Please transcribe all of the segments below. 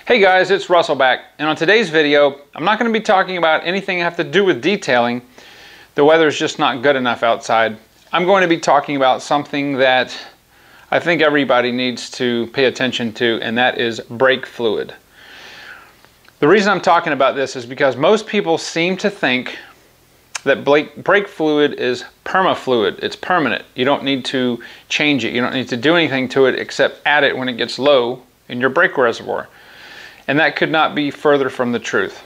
Hey guys, it's Russell back, and on today's video, I'm not going to be talking about anything that have to do with detailing. The weather's just not good enough outside. I'm going to be talking about something that I think everybody needs to pay attention to, and that is brake fluid. The reason I'm talking about this is because most people seem to think that brake fluid is perma-fluid. It's permanent. You don't need to change it. You don't need to do anything to it except add it when it gets low in your brake reservoir. And that could not be further from the truth.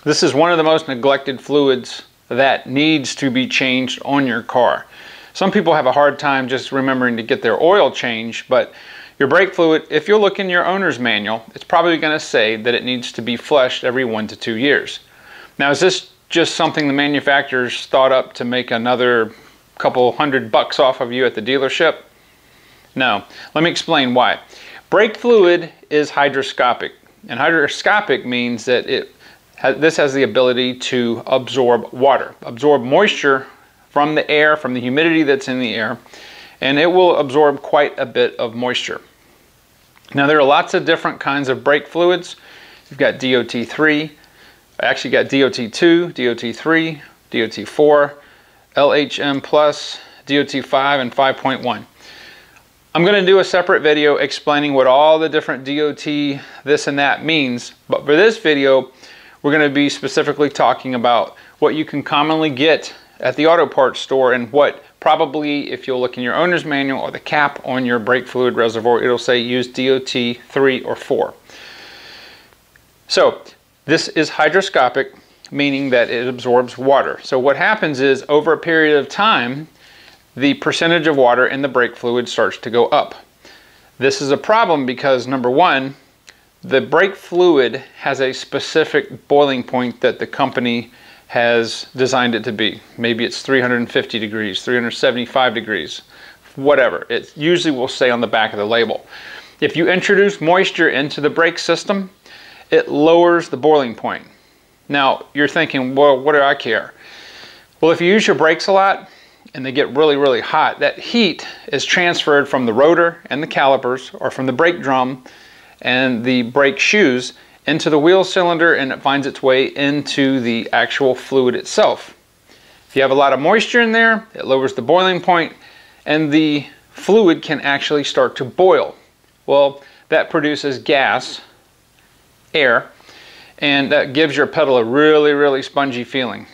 This is one of the most neglected fluids that needs to be changed on your car. Some people have a hard time just remembering to get their oil changed, but your brake fluid, if you look in your owner's manual, it's probably going to say that it needs to be flushed every 1 to 2 years. Now, is this just something the manufacturers thought up to make another couple $100 off of you at the dealership? No. Let me explain why. Brake fluid is hygroscopic, and hygroscopic means that this has the ability to absorb water, absorb moisture from the air, from the humidity that's in the air, and it will absorb quite a bit of moisture. Now, there are lots of different kinds of brake fluids. You've got DOT3, actually got DOT2, DOT3, DOT4, LHM+, DOT5, and 5.1. I'm going to do a separate video explaining what all the different DOT this and that means, but for this video we're going to be specifically talking about what you can commonly get at the auto parts store, and what probably, if you'll look in your owner's manual or the cap on your brake fluid reservoir, it'll say use DOT 3 or 4. So this is hygroscopic, meaning that it absorbs water. So what happens is, over a period of time, the percentage of water in the brake fluid starts to go up. This is a problem because, number one, the brake fluid has a specific boiling point that the company has designed it to be. Maybe it's 350 degrees, 375 degrees, whatever. It usually will say on the back of the label. If you introduce moisture into the brake system, it lowers the boiling point. Now, you're thinking, well, what do I care? Well, if you use your brakes a lot and they get really, really hot, that heat is transferred from the rotor and the calipers, or from the brake drum and the brake shoes, into the wheel cylinder, and it finds its way into the actual fluid itself. If you have a lot of moisture in there, it lowers the boiling point, and the fluid can actually start to boil. Well, that produces gas, air, and that gives your pedal a really, really spongy feeling.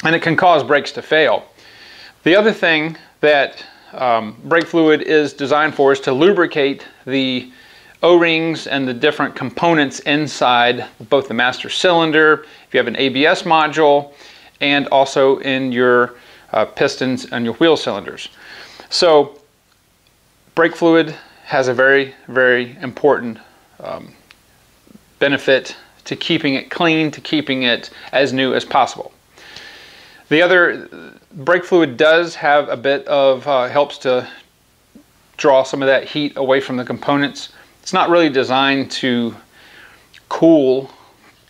And it can cause brakes to fail. The other thing that brake fluid is designed for is to lubricate the O-rings and the different components inside both the master cylinder, if you have an ABS module, and also in your pistons and your wheel cylinders. So brake fluid has a very, very important benefit to keeping it clean, to keeping it as new as possible. The other, brake fluid does have a bit of, helps to draw some of that heat away from the components. It's not really designed to cool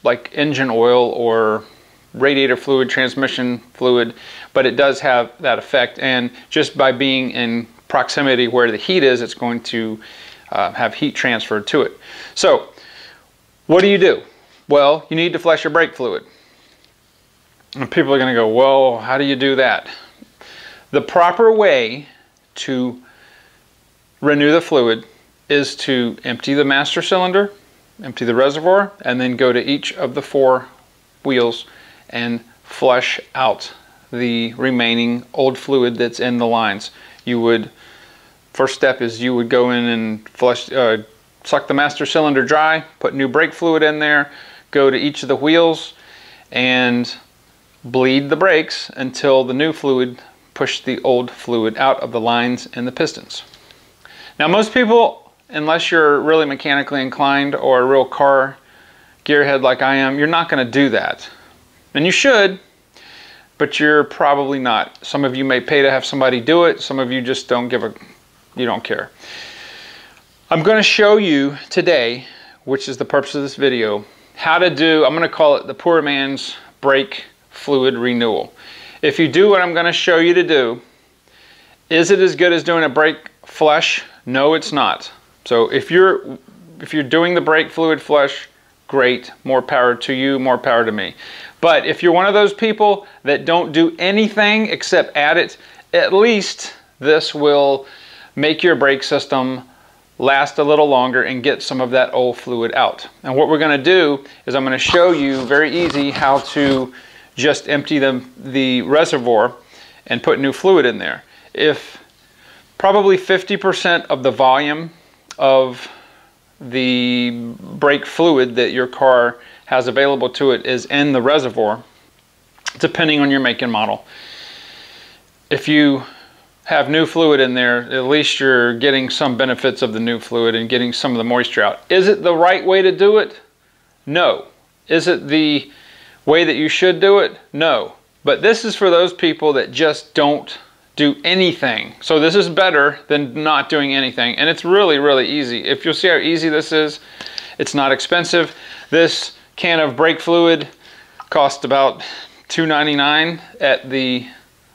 like engine oil or radiator fluid, transmission fluid, but it does have that effect, and just by being in proximity where the heat is, it's going to have heat transferred to it. So what do? Well, you need to flush your brake fluid. And people are going to go, well, how do you do that? The proper way to renew the fluid is to empty the master cylinder, empty the reservoir, and then go to each of the 4 wheels and flush out the remaining old fluid that's in the lines. First step is you would go in and flush, suck the master cylinder dry, put new brake fluid in there, go to each of the wheels and bleed the brakes until the new fluid pushed the old fluid out of the lines and the pistons. Now, most people, unless you're really mechanically inclined or a real car gearhead like I am, you're not going to do that. And you should, but you're probably not. Some of you may pay to have somebody do it. Some of you just don't you don't care. I'm going to show you today, which is the purpose of this video, how to do, I'm going to call it the poor man's brake fluid renewal. If you do what I'm going to show you to do, is it as good as doing a brake flush? No, it's not. So if you're if you're doing the brake fluid flush, great, more power to you, more power to me. But if you're one of those people that don't do anything except add it, at least this will make your brake system last a little longer and get some of that old fluid out. And what we're going to do is I'm going to show you very easy how to just empty the reservoir and put new fluid in there. If probably 50% of the volume of the brake fluid that your car has available to it is in the reservoir, depending on your make and model. If you have new fluid in there, at least you're getting some benefits of the new fluid and getting some of the moisture out. Is it the right way to do it? No. Is it the way that you should do it? No. But this is for those people that just don't do anything. So this is better than not doing anything. And it's really, really easy. If you'll see how easy this is, it's not expensive. This can of brake fluid cost about $2.99 at the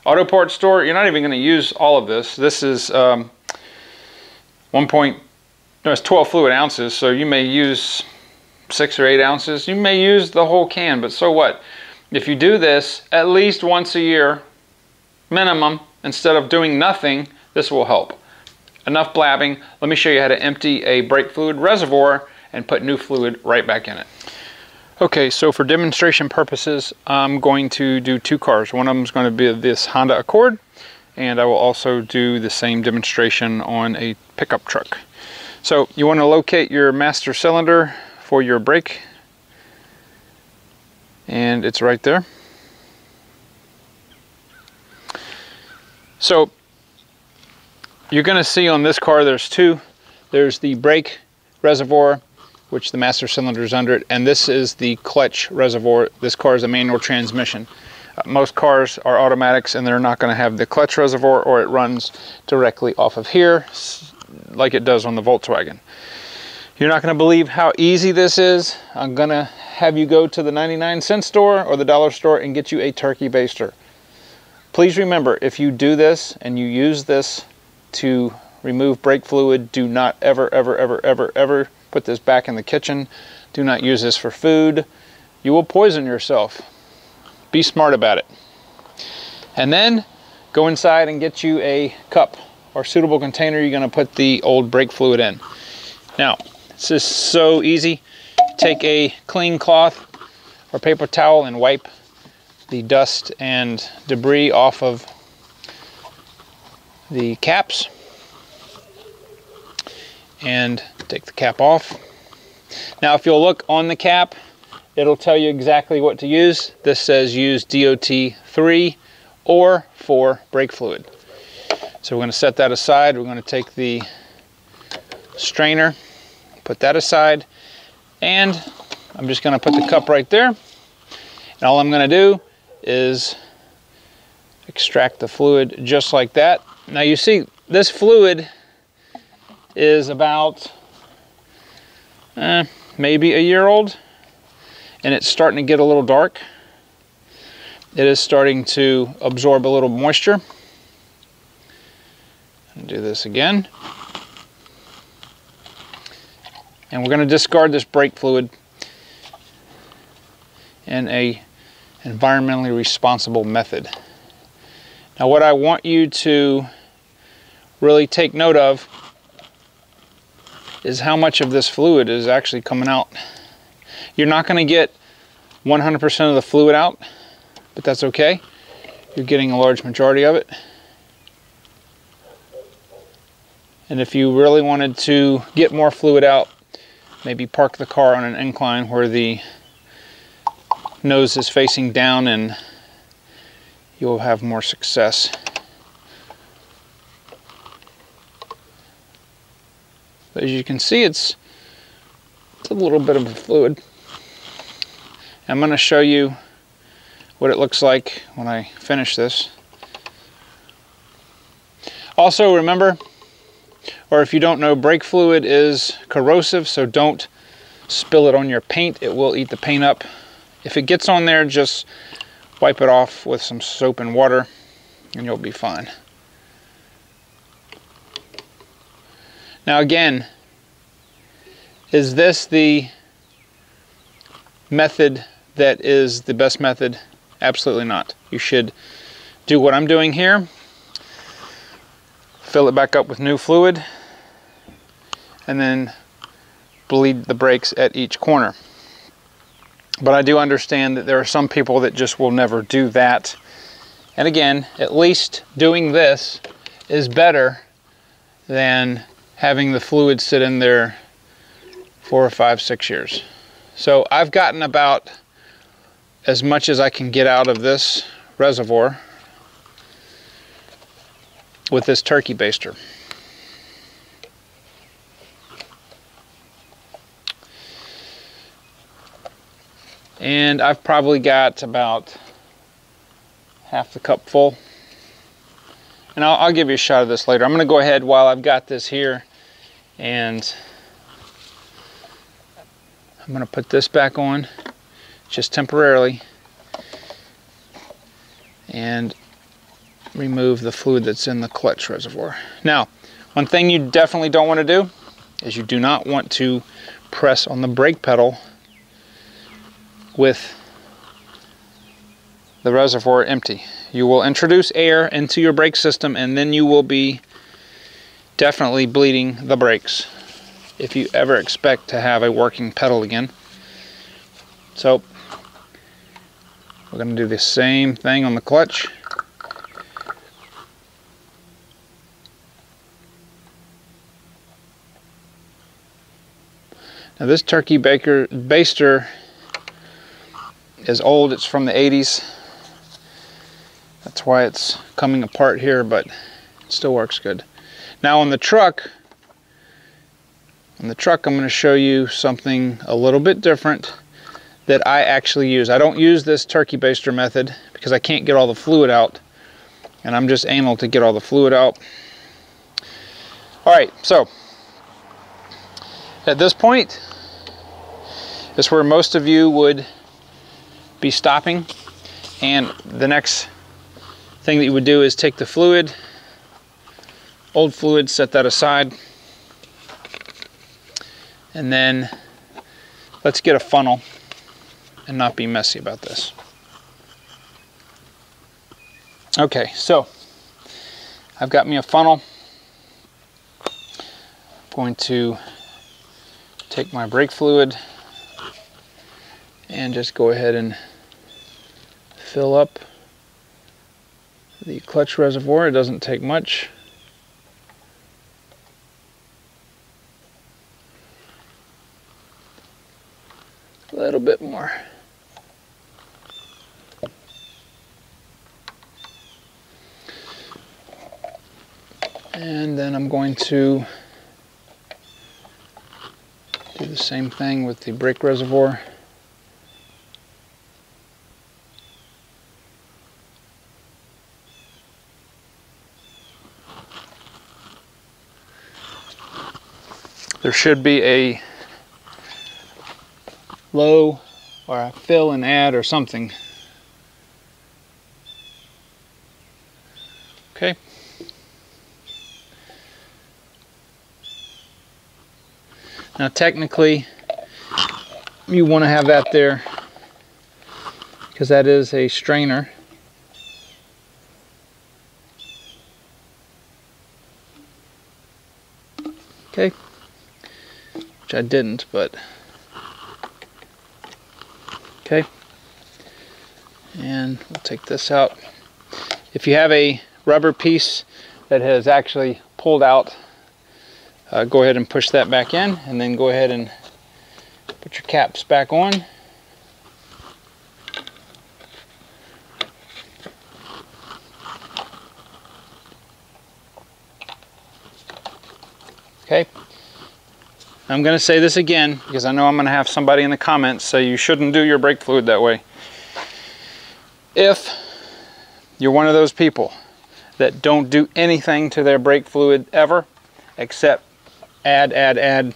auto parts store. You're not even going to use all of this. This is it's 12 fluid ounces, so you may use 6 or 8 ounces. You may use the whole can, but so what? If you do this at least once a year, minimum, instead of doing nothing, this will help. Enough blabbing. Let me show you how to empty a brake fluid reservoir and put new fluid right back in it. Okay, so for demonstration purposes, I'm going to do 2 cars. One of them is going to be this Honda Accord, and I will also do the same demonstration on a pickup truck. So you want to locate your master cylinder for your brake, and it's right there. So you're going to see on this car there's 2. There's the brake reservoir, which the master cylinder is under it, and this is the clutch reservoir. This car is a manual transmission. Most cars are automatics and they're not going to have the clutch reservoir, or it runs directly off of here like it does on the Volkswagen. You're not going to believe how easy this is. I'm going to have you go to the 99-cent store or the dollar store and get you a turkey baster. Please remember, if you do this and you use this to remove brake fluid, do not ever, ever, ever, ever, ever put this back in the kitchen. Do not use this for food. You will poison yourself. Be smart about it. And then go inside and get you a cup or suitable container you're going to put the old brake fluid in. Now, this is so easy. Take a clean cloth or paper towel and wipe the dust and debris off of the caps. And take the cap off. Now if you'll look on the cap, it'll tell you exactly what to use. This says use DOT 3 or 4 brake fluid. So we're going to set that aside. We're going to take the strainer, put that aside, and I'm just going to put the cup right there. And all I'm going to do is extract the fluid just like that. Now you see this fluid is about maybe a year old, and it's starting to get a little dark. It is starting to absorb a little moisture. Do this again, and we're going to discard this brake fluid in a environmentally responsible method. Now what I want you to really take note of is how much of this fluid is actually coming out. You're not going to get 100% of the fluid out, but that's okay. You're getting a large majority of it. And if you really wanted to get more fluid out, maybe park the car on an incline where the nose is facing down and you'll have more success. But as you can see, it's a little bit of a fluid. I'm going to show you what it looks like when I finish this. Also remember, or if you don't know, brake fluid is corrosive, so don't spill it on your paint. It will eat the paint up. If it gets on there, just wipe it off with some soap and water and you'll be fine. Now again, Is this the method that is the best method? Absolutely not. You should do what I'm doing here. Fill it back up with new fluid and then bleed the brakes at each corner. But I do understand that there are some people that just will never do that. And again, at least doing this is better than having the fluid sit in there 4 or 5, 6 years. So I've gotten about as much as I can get out of this reservoir with this turkey baster. And I've probably got about half the cup full. And I'll give you a shot of this later. I'm going to go ahead while I've got this here, and I'm going to put this back on just temporarily and remove the fluid that's in the clutch reservoir. Now, one thing you definitely don't want to do is you do not want to press on the brake pedal with the reservoir empty. You will introduce air into your brake system, and then you will be definitely bleeding the brakes if you ever expect to have a working pedal again. So we're going to do the same thing on the clutch. Now this turkey baster is old. It's from the 80s. That's why it's coming apart here, but it still works good. Now on the truck, I'm going to show you something a little bit different that I actually use. I don't use this turkey baster method because I can't get all the fluid out, and I'm just anal to get all the fluid out. Alright, so at this point is where most of you would be stopping, and the next thing that you would do is take the fluid, old fluid, set that aside, and then let's get a funnel and not be messy about this. Okay, so I've got me a funnel. I'm going to take my brake fluid and just go ahead and fill up the clutch reservoir. It doesn't take much. A little bit more. And then I'm going to do the same thing with the brake reservoir. There should be a low or a fill and add or something. Okay. Now technically you want to have that there because that is a strainer. Okay. Which I didn't, but okay. And we'll take this out. If you have a rubber piece that has actually pulled out, go ahead and push that back in, and then go ahead and put your caps back on. Okay. I'm going to say this again because I know I'm going to have somebody in the comments say you shouldn't do your brake fluid that way. If you're one of those people that don't do anything to their brake fluid ever except add,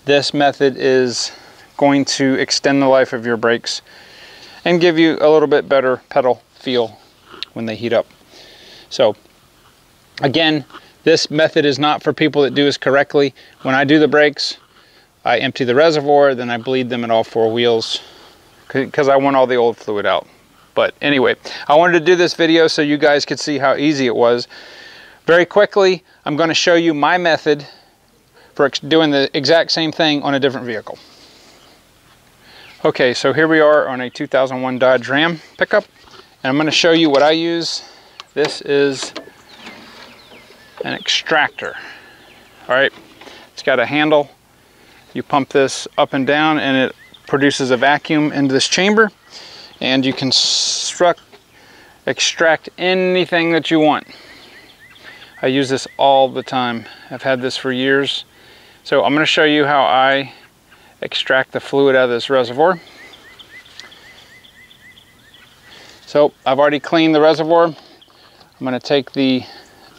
this method is going to extend the life of your brakes and give you a little bit better pedal feel when they heat up. So again, this method is not for people that do this correctly. When I do the brakes, I empty the reservoir, then I bleed them in all 4 wheels because I want all the old fluid out. But anyway, I wanted to do this video so you guys could see how easy it was. Very quickly, I'm going to show you my method for doing the exact same thing on a different vehicle. Okay, so here we are on a 2001 Dodge Ram pickup, and I'm going to show you what I use. This is an extractor. All right, it's got a handle. You pump this up and down and it produces a vacuum into this chamber, and you can extract anything that you want. I use this all the time. I've had this for years. So I'm going to show you how I extract the fluid out of this reservoir. So I've already cleaned the reservoir. I'm going to take the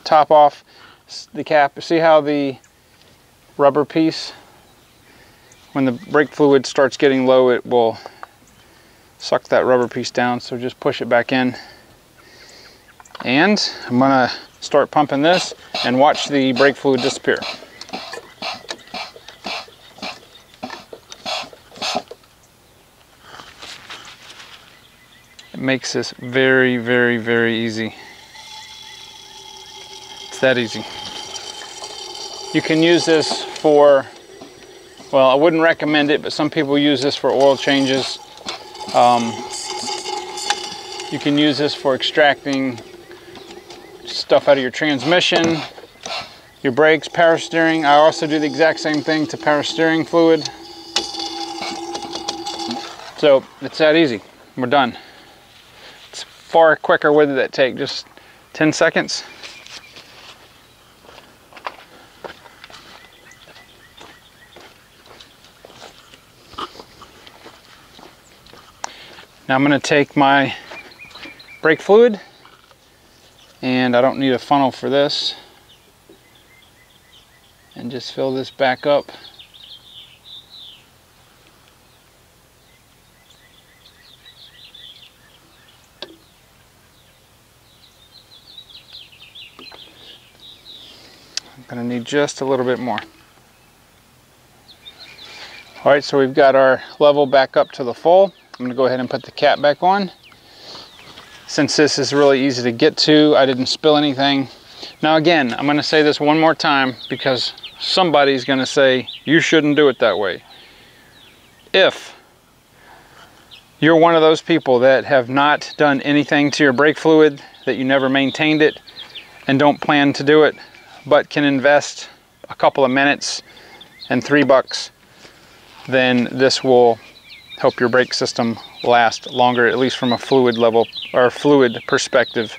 top off the cap. See how the rubber piece, when the brake fluid starts getting low, it will suck that rubber piece down. So just push it back in. And I'm going to start pumping this and watch the brake fluid disappear. It makes this very, very, very easy. It's that easy. You can use this for, well, I wouldn't recommend it, but some people use this for oil changes. You can use this for extracting stuff out of your transmission, your brakes, power steering. I also do the exact same thing to power steering fluid. So it's that easy. We're done. It's far quicker. What did that take? Just 10 seconds? Now I'm going to take my brake fluid, and I don't need a funnel for this, and just fill this back up. I'm going to need just a little bit more. All right, so we've got our level back up to the full. I'm going to go ahead and put the cap back on. Since this is really easy to get to, I didn't spill anything. Now again, I'm going to say this one more time because somebody's going to say you shouldn't do it that way. If you're one of those people that have not done anything to your brake fluid, that you never maintained it and don't plan to do it, but can invest a couple of minutes and $3, then this will help your brake system last longer, at least from a fluid level or fluid perspective.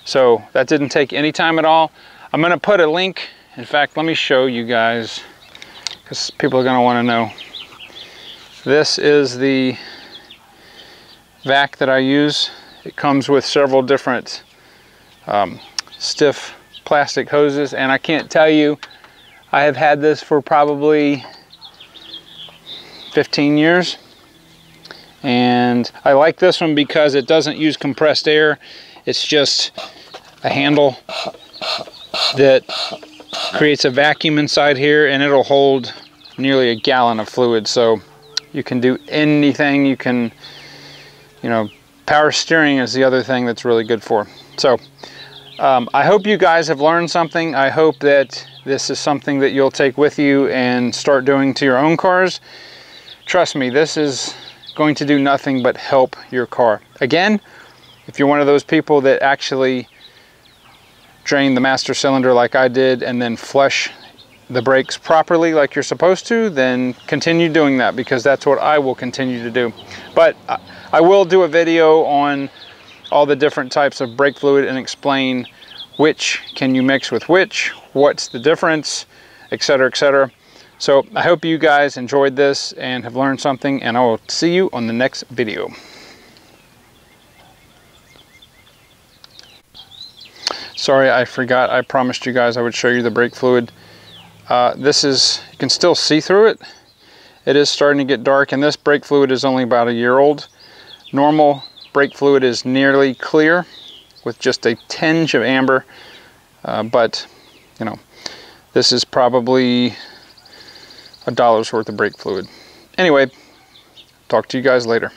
So that didn't take any time at all. I'm going to put a link. In fact, let me show you guys because people are going to want to know. This is the vac that I use. It comes with several different stiff plastic hoses, and I can't tell you, I have had this for probably 15 years. And I like this one because it doesn't use compressed air. It's just a handle that creates a vacuum inside here, and it'll hold nearly a gallon of fluid. So you can do anything. You can, you know, power steering is the other thing that's really good for. So I hope you guys have learned something. I hope that this is something that you'll take with you and start doing to your own cars. Trust me, this is going to do nothing but help your car. Again, if you're one of those people that actually drain the master cylinder like I did and then flush the brakes properly like you're supposed to, then continue doing that, because that's what I will continue to do. But I will do a video on all the different types of brake fluid and explain which can you mix with which, what's the difference, etc., etc. So I hope you guys enjoyed this and have learned something, and I will see you on the next video. Sorry, I forgot. I promised you guys I would show you the brake fluid. This is, you can still see through it. It is starting to get dark, and this brake fluid is only about a year old. Normal brake fluid is nearly clear with just a tinge of amber, but you know, this is probably $1's worth of brake fluid. Anyway, talk to you guys later.